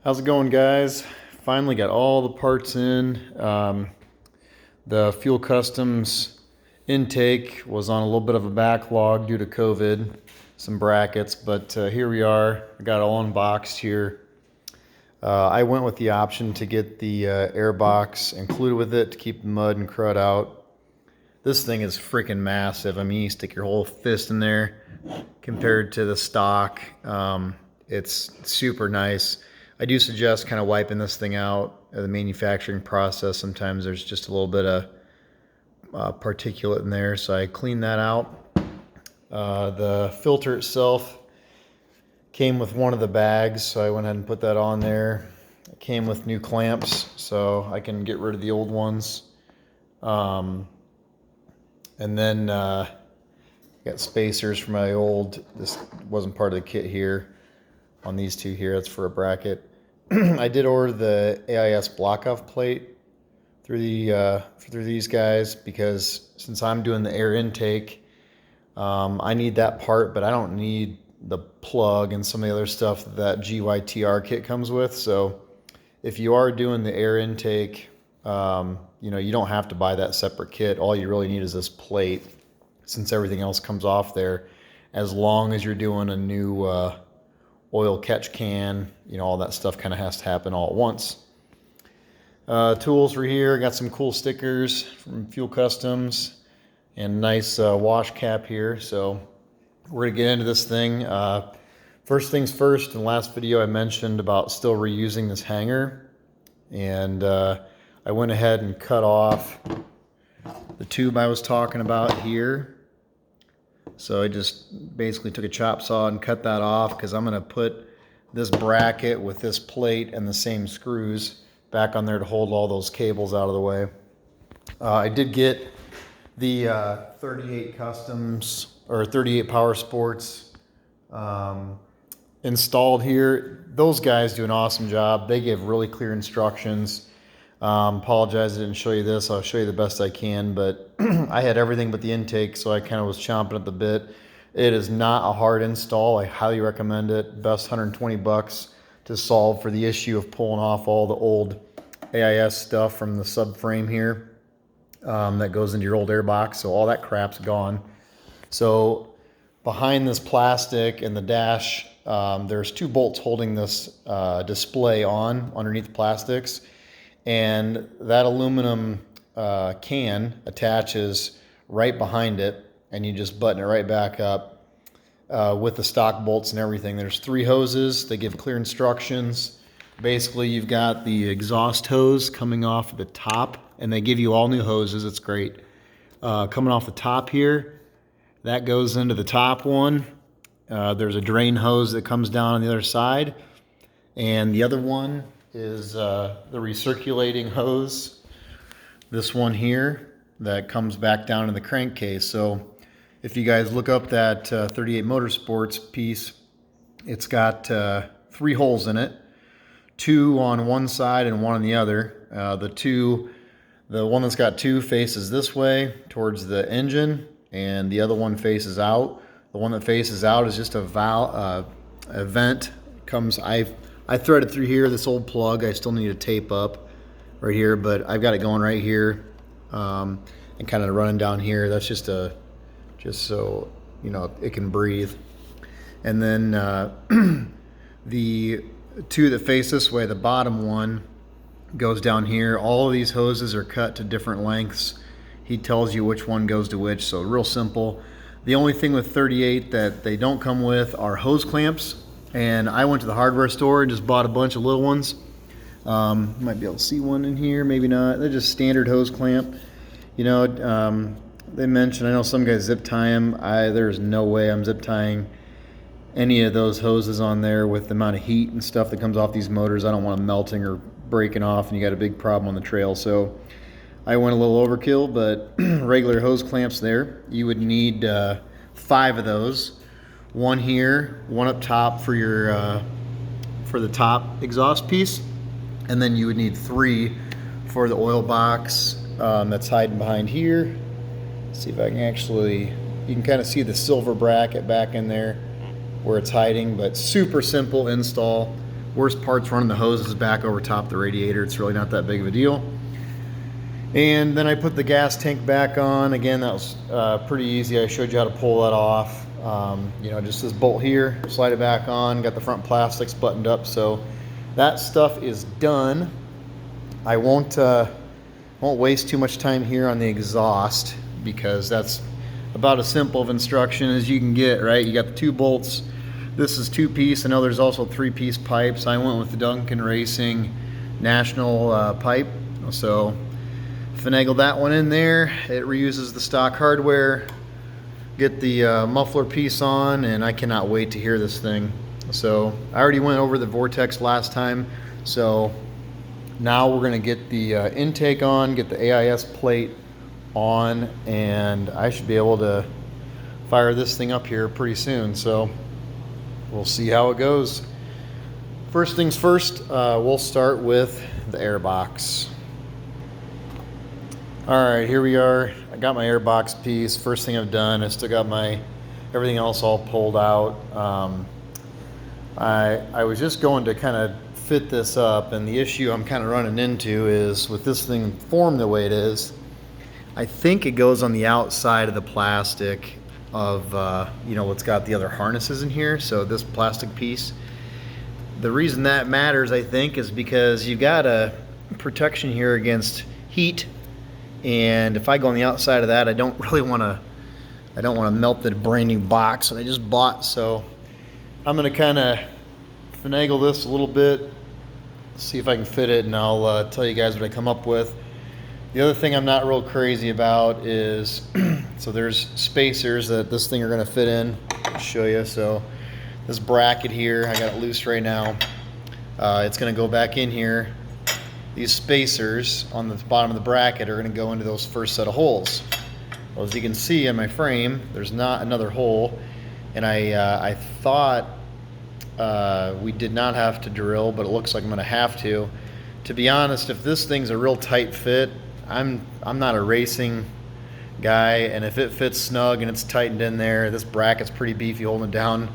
How's it going, guys? Finally got all the parts in. The Fuel Customs intake was on a little bit of a backlog due to COVID, some brackets, but here we are. I got it all unboxed here. I went with the option to get the air box included with it to keep the mud and crud out. This thing is freaking massive. I mean, you stick your whole fist in there compared to the stock. It's super nice. I do suggest kind of wiping this thing out of the manufacturing process. Sometimes there's just a little bit of particulate in there, so I cleaned that out. The filter itself came with one of the bags, so I went ahead and put that on there. It came with new clamps, so I can get rid of the old ones. And then got spacers for my old, this wasn't part of the kit here, on these two here, that's for a bracket. I did order the AIS block-off plate through these guys because since I'm doing the air intake, I need that part, but I don't need the plug and some of the other stuff that GYTR kit comes with. So if you are doing the air intake, you don't have to buy that separate kit. All you really need is this plate, since everything else comes off there, as long as you're doing a new oil catch can, all that stuff kind of has to happen all at once. Tools for here, got some cool stickers from Fuel Customs and nice wash cap here. So we're gonna get into this thing. First things first, in the last video I mentioned about still reusing this hanger, and I went ahead and cut off the tube I was talking about here. So I just basically took a chop saw and cut that off because I'm going to put this bracket with this plate and the same screws back on there to hold all those cables out of the way. I did get the 38 Customs or 38 Power Sports installed here. Those guys do an awesome job. They give really clear instructions. Apologize I didn't show you this. I'll show you the best I can, but I had everything but the intake, so I kind of was chomping at the bit. It is not a hard install. I highly recommend it. Best $120 to solve for the issue of pulling off all the old AIS stuff from the subframe here that goes into your old air box. So all that crap's gone. So behind this plastic and the dash, there's two bolts holding this display on underneath the plastics. And that aluminum can attaches right behind it, and you just button it right back up with the stock bolts and everything. There's 3 hoses. They give clear instructions. Basically, you've got the exhaust hose coming off the top, and they give you all new hoses. It's great. Coming off the top here, that goes into the top one. There's a drain hose that comes down on the other side, and the other one is the recirculating hose, this one here, that comes back down in the crankcase. So if you guys look up that 38 Motorsports piece, it's got 3 holes in it, 2 on one side and 1 on the other. The one that's got 2 faces this way towards the engine, and the other one faces out. The one that faces out is just a vent. I threaded through here, this old plug. I still need to tape up right here, but I've got it going right here and kind of running down here. That's just so it can breathe. And then the 2 that face this way, the bottom one goes down here. All of these hoses are cut to different lengths. He tells you which one goes to which, so real simple. The only thing with 38 that they don't come with are hose clamps. And I went to the hardware store and just bought a bunch of little ones. You might be able to see one in here, maybe not. They're just standard hose clamp. They mentioned, I know some guys zip tie them. There's no way I'm zip tying any of those hoses on there with the amount of heat and stuff that comes off these motors. I don't want them melting or breaking off, and you got a big problem on the trail. So I went a little overkill, but regular hose clamps there. You would need 5 of those. 1 here, 1 up top for your for the top exhaust piece, and then you would need 3 for the oil box that's hiding behind here. Let's see if I can you can kind of see the silver bracket back in there where it's hiding, but super simple install. Worst part's running the hoses back over top of the radiator. It's really not that big of a deal. And then I put the gas tank back on. Again, that was pretty easy. I showed you how to pull that off. You know, just this bolt here, slide it back on, got the front plastics buttoned up. So that stuff is done. I won't waste too much time here on the exhaust because that's about as simple of instruction as you can get, right? You got the 2 bolts. This is 2-piece. I know there's also 3-piece pipes. I went with the Duncan Racing National pipe. So finagled that one in there. It reuses the stock hardware. Get the muffler piece on, and I cannot wait to hear this thing. So I already went over the vortex last time. So now we're gonna get the intake on, get the AIS plate on, and I should be able to fire this thing up here pretty soon. So we'll see how it goes. First things first, we'll start with the air box. All right, here we are. I got my air box piece. First thing I've done, I still got my everything else all pulled out. I was just going to kind of fit this up, and the issue I'm kind of running into is with this thing formed the way it is, I think it goes on the outside of the plastic of, you know, what's got the other harnesses in here. So this plastic piece, the reason that matters, I think, is because you've got a protection here against heat. And if I go on the outside of that, I don't want to melt the brand new box that I just bought. So I'm going to kind of finagle this a little bit, see if I can fit it, and I'll tell you guys what I come up with. The other thing I'm not real crazy about is, so there's spacers that this thing are going to fit in. I'll show you. So this bracket here, I got it loose right now. It's going to go back in here. These spacers on the bottom of the bracket are going to go into those first set of holes. Well, as you can see in my frame, there's not another hole, and I thought we did not have to drill, but it looks like I'm going to have to. To be honest, if this thing's a real tight fit, I'm not a racing guy, and if it fits snug and it's tightened in there, this bracket's pretty beefy holding it down,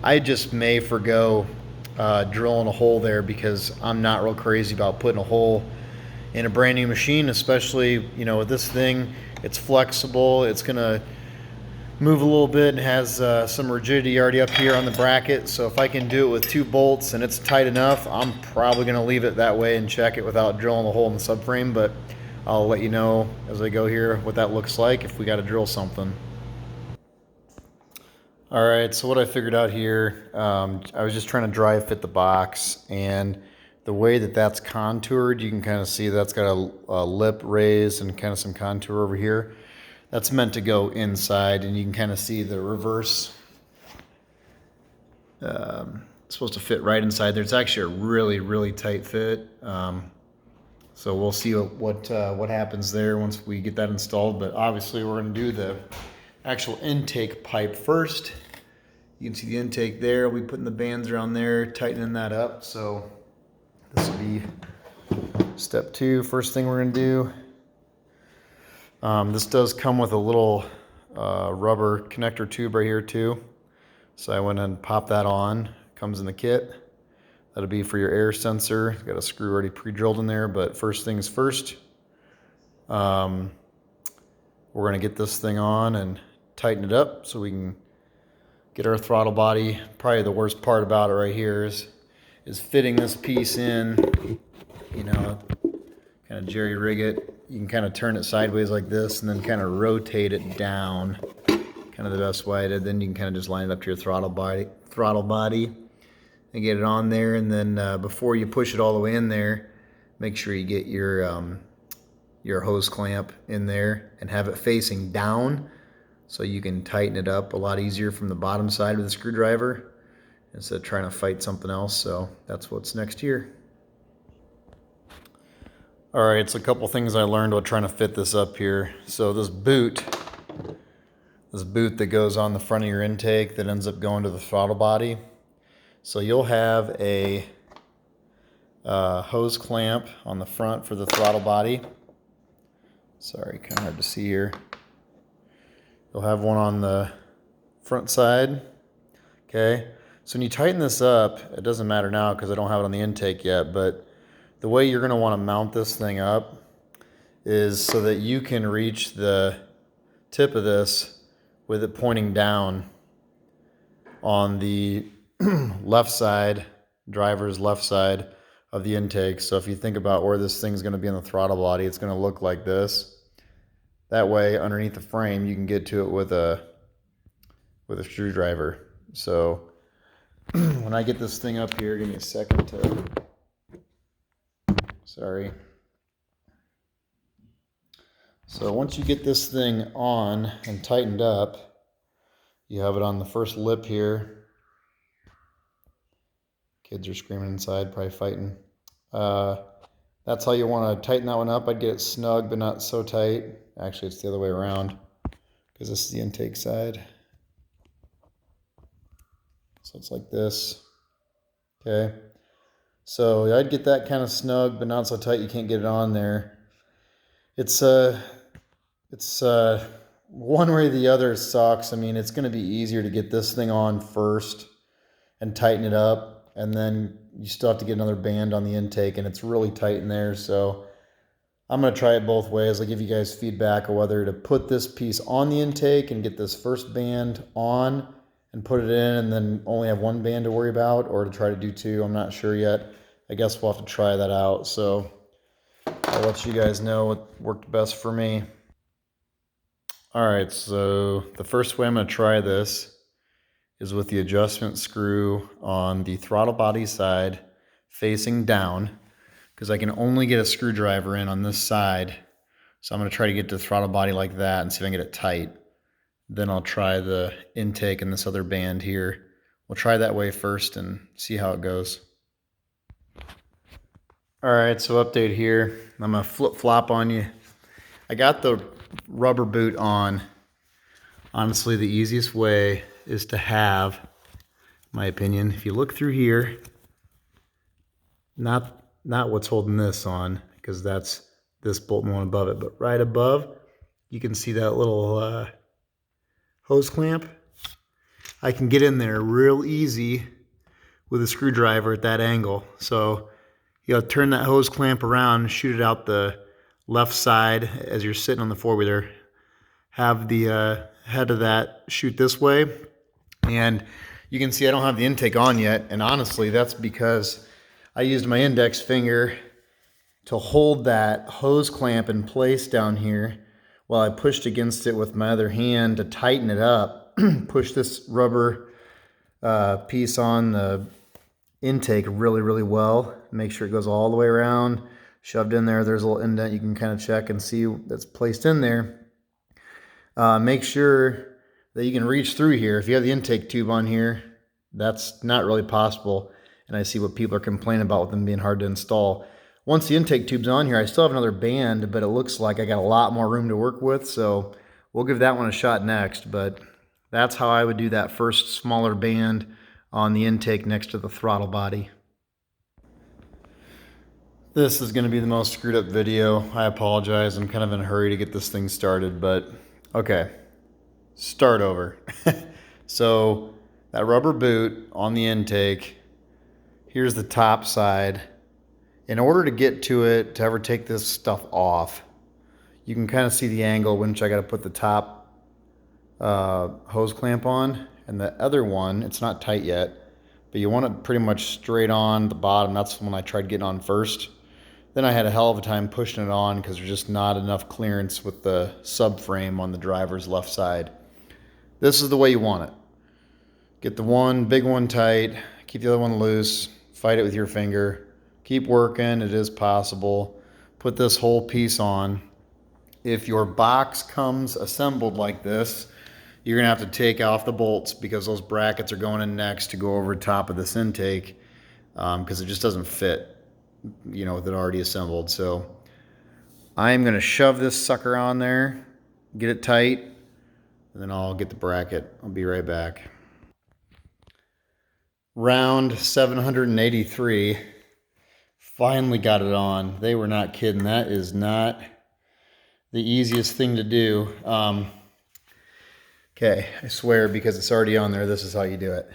I just may forgo drilling a hole there because I'm not real crazy about putting a hole in a brand new machine, especially, you know, with this thing. It's flexible, it's gonna move a little bit, and has some rigidity already up here on the bracket. So if I can do it with 2 bolts and it's tight enough, I'm probably gonna leave it that way and check it without drilling a hole in the subframe. But I'll let you know as I go here what that looks like if we got to drill something. All right, so what I figured out here, I was just trying to dry fit the box, and the way that that's contoured, you can kind of see that's got a lip raised and kind of some contour over here. That's meant to go inside, and you can kind of see the reverse. It's supposed to fit right inside there. It's actually a really, really tight fit. So we'll see what happens there once we get that installed. But obviously we're going to do the actual intake pipe first. You can see the intake there. We'll be putting the bands around there, tightening that up. So this will be step 2. First thing we're going to do. This does come with a little rubber connector tube right here too. So I went and popped that on. Comes in the kit. That'll be for your air sensor. Got a screw already pre-drilled in there. But first things first, we're going to get this thing on and tighten it up so we can get our throttle body. Probably the worst part about it right here is fitting this piece in, you know, kind of jerry rig it. You can kind of turn it sideways like this and then kind of rotate it down, kind of the best way I did. Then you can kind of just line it up to your throttle body and get it on there. And then before you push it all the way in there, make sure you get your hose clamp in there and have it facing down so you can tighten it up a lot easier from the bottom side with a screwdriver instead of trying to fight something else. So that's what's next here. All right, so a couple things I learned while trying to fit this up here. So this boot that goes on the front of your intake that ends up going to the throttle body. So you'll have a hose clamp on the front for the throttle body. Sorry, kind of hard to see here. You'll have one on the front side, okay? So when you tighten this up, it doesn't matter now because I don't have it on the intake yet, but the way you're going to want to mount this thing up is so that you can reach the tip of this with it pointing down on the left side, driver's left side of the intake. So if you think about where this thing's going to be in the throttle body, it's going to look like this. That way, underneath the frame, you can get to it with a screwdriver. So when I get this thing up here, give me a second to, sorry. So once you get this thing on and tightened up, you have it on the first lip here. Kids are screaming inside, probably fighting. That's how you want to tighten that one up. I'd get it snug, but not so tight. Actually, it's the other way around because this is the intake side. So it's like this. Okay. So I'd get that kind of snug, but not so tight you can't get it on there. It's one way or the other sucks. I mean, it's going to be easier to get this thing on first and tighten it up, and then you still have to get another band on the intake, and it's really tight in there. So I'm going to try it both ways. I'll give you guys feedback of whether to put this piece on the intake and get this first band on and put it in and then only have one band to worry about, or to try to do two. I'm not sure yet. I guess we'll have to try that out. So I'll let you guys know what worked best for me. All right, so the first way I'm going to try this is with the adjustment screw on the throttle body side facing down, because I can only get a screwdriver in on this side. So I'm going to try to get the throttle body like that and see if I can get it tight. Then I'll try the intake and this other band here. We'll try that way first and see how it goes. All right, so update here. I'm going to flip-flop on you. I got the rubber boot on. Honestly, the easiest way is to have, in my opinion, if you look through here, not what's holding this on, because that's this bolt and one above it, but right above, you can see that little hose clamp. I can get in there real easy with a screwdriver at that angle. So you'll turn that hose clamp around, shoot it out the left side as you're sitting on the four-wheeler. Have the head of that shoot this way. And you can see I don't have the intake on yet. And honestly, that's because I used my index finger to hold that hose clamp in place down here while I pushed against it with my other hand to tighten it up. Push this rubber piece on the intake really, really well. Make sure it goes all the way around. Shoved in there. There's a little indent you can kind of check and see that's placed in there. Make sure that you can reach through here. If you have the intake tube on here, that's not really possible. And I see what people are complaining about with them being hard to install. Once the intake tube's on here, I still have another band, but it looks like I got a lot more room to work with. So we'll give that one a shot next. But that's how I would do that first smaller band on the intake next to the throttle body. This is going to be the most screwed up video. I apologize. I'm kind of in a hurry to get this thing started, but okay. Start over. So that rubber boot on the intake, here's the top side. In order to get to it, to ever take this stuff off, you can kind of see the angle which I got to put the top hose clamp on, and the other one, it's not tight yet, but you want it pretty much straight on the bottom. That's the one I tried getting on first. Then I had a hell of a time pushing it on because there's just not enough clearance with the subframe on the driver's left side. This is the way you want it. Get the one big one tight, keep the other one loose, fight it with your finger, keep working, it is possible. Put this whole piece on. If your box comes assembled like this, you're gonna have to take off the bolts because those brackets are going in next to go over top of this intake because it just doesn't fit, you know, with it already assembled. So I'm gonna shove this sucker on there, get it tight, and then I'll get the bracket. I'll be right back. Round 783. Finally got it on. They were not kidding. That is not the easiest thing to do. Okay, I swear, because it's already on there, this is how you do it.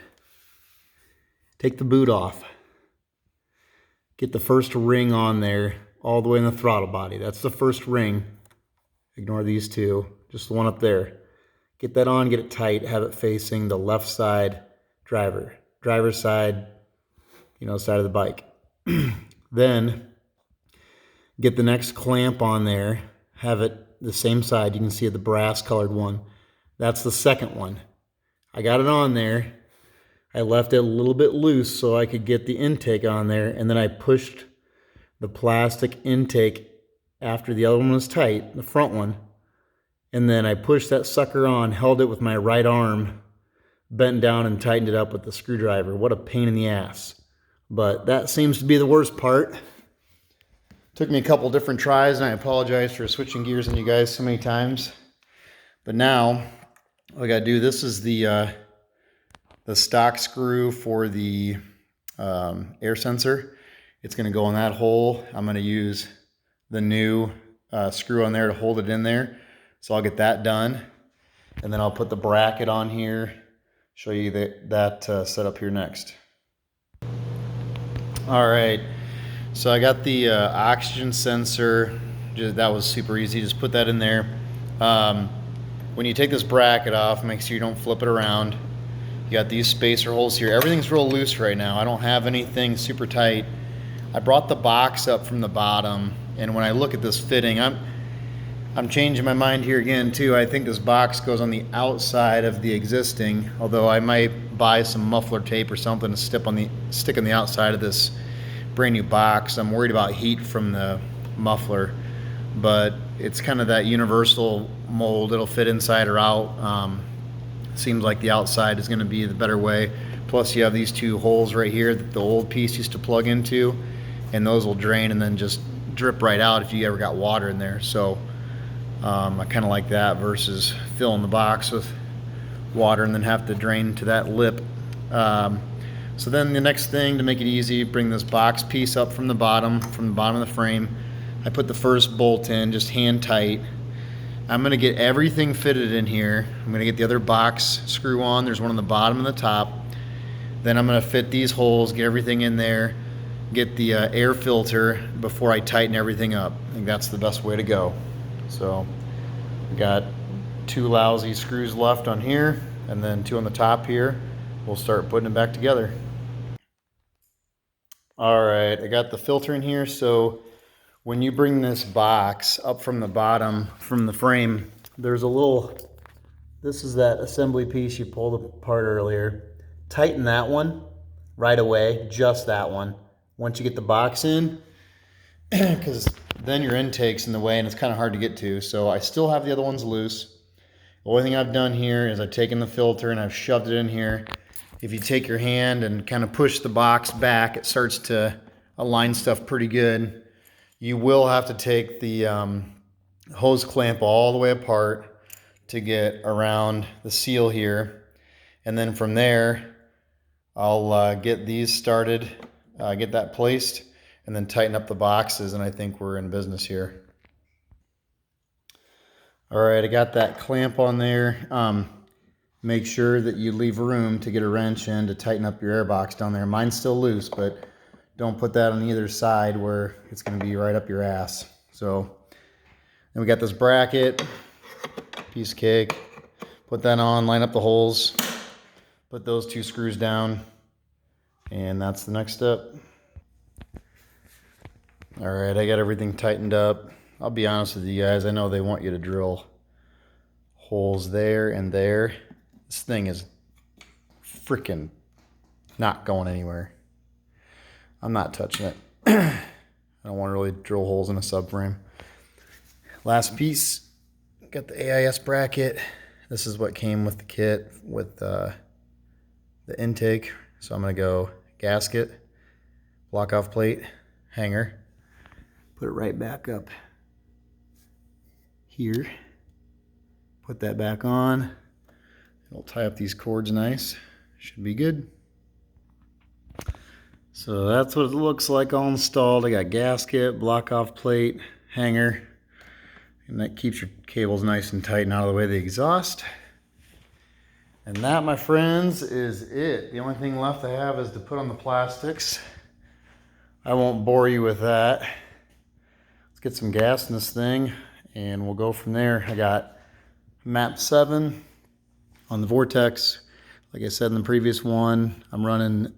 take the boot off. Get the first ring on there, all the way in the throttle body. That's the first ring. Ignore these two, just the one up there. Get that on, get it tight, have it facing the left side driver's side, side of the bike. Then get the next clamp on there, have it the same side. You can see it, the brass colored one. That's the second one. I got it on there. I left it a little bit loose so I could get the intake on there, and then I pushed the plastic intake after the other one was tight, the front one, and then I pushed that sucker on, held it with my right arm, bent down and tightened it up with the screwdriver. What a pain in the ass. But that seems to be the worst part. Took me a couple different tries, and I apologize for switching gears on you guys so many times. But now, all I gotta do, this is the stock screw for the air sensor. It's going to go in that hole. I'm going to use the new screw on there to hold it in there. So I'll get that done. And then I'll put the bracket on here. Show you that setup here next. All right. So I got the oxygen sensor. That was super easy. Just put that in there. When you take this bracket off, make sure you don't flip it around. You got these spacer holes here. Everything's real loose right now. I don't have anything super tight. I brought the box up from the bottom, and when I look at this fitting, I'm changing my mind here again too. I think this box goes on the outside of the existing, although I might buy some muffler tape or something to stick on the outside of this brand new box. I'm worried about heat from the muffler, but it's kind of that universal mold. It'll fit inside or out. Seems like the outside is going to be the better way. Plus you have these two holes right here that the old piece used to plug into, and those will drain and then just drip right out if you ever got water in there. So I kind of like that versus filling the box with water and then have to drain to that lip. So then the next thing, to make it easy, bring this box piece up from the bottom of the frame. I put the first bolt in, just hand tight. I'm going to get everything fitted in here. I'm going to get the other box screw on. There's one on the bottom and the top. Then I'm going to fit these holes, get everything in there, get the air filter before I tighten everything up. I think that's the best way to go. So we got 2 lousy screws left on here, and then 2 on the top here. We'll start putting it back together. All right, I got the filter in here. So when you bring this box up from the bottom, from the frame, there's a little, this is that assembly piece you pulled apart earlier. Tighten that one right away, just that one, once you get the box in, because then your intake's in the way and it's kind of hard to get to. So I still have the other ones loose. The only thing I've done here is I've taken the filter and I've shoved it in here. If you take your hand and kind of push the box back, it starts to align stuff pretty good. You will have to take the hose clamp all the way apart to get around the seal here. And then from there, I'll get these started, get that placed, and then tighten up the boxes, and I think we're in business here. All right, I got that clamp on there. Make sure that you leave room to get a wrench in to tighten up your air box down there. Mine's still loose, but don't put that on either side where it's going to be right up your ass. So then we got this bracket, piece of cake. Put that on, line up the holes, put those 2 screws down, and that's the next step. All right, I got everything tightened up. I'll be honest with you guys, I know they want you to drill holes there and there. This thing is freaking not going anywhere. I'm not touching it. I don't want to really drill holes in a subframe. Last piece, got the AIS bracket. This is what came with the kit with the intake. So I'm going to go gasket, block off plate, hanger, put it right back up here. Put that back on. It'll tie up these cords nice. Should be good. So that's what it looks like all installed. I got gasket, block off plate, hanger, and that keeps your cables nice and tight and out of the way of the exhaust. And that, my friends, is it. The only thing left I have is to put on the plastics. I won't bore you with that. Let's get some gas in this thing and we'll go from there. I got map 7 on the vortex. Like I said in the previous one, I'm running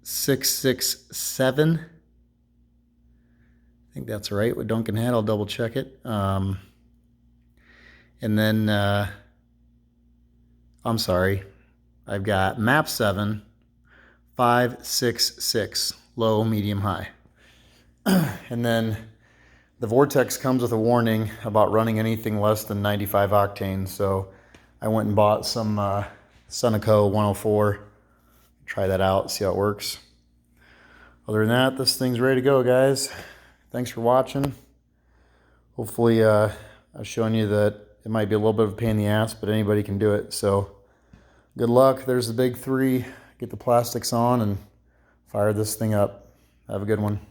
667. I think that's right. What Duncan had, I'll double check it. And then, I'm sorry, I've got map 7, 566, low, medium, high. And then the vortex comes with a warning about running anything less than 95 octane. So I went and bought some Sunoco 104. Try that out, see how it works. Other than that, this thing's ready to go, guys. Thanks for watching. Hopefully I've shown you that it might be a little bit of a pain in the ass, but anybody can do it. So good luck. There's the big 3. Get the plastics on and fire this thing up. Have a good one.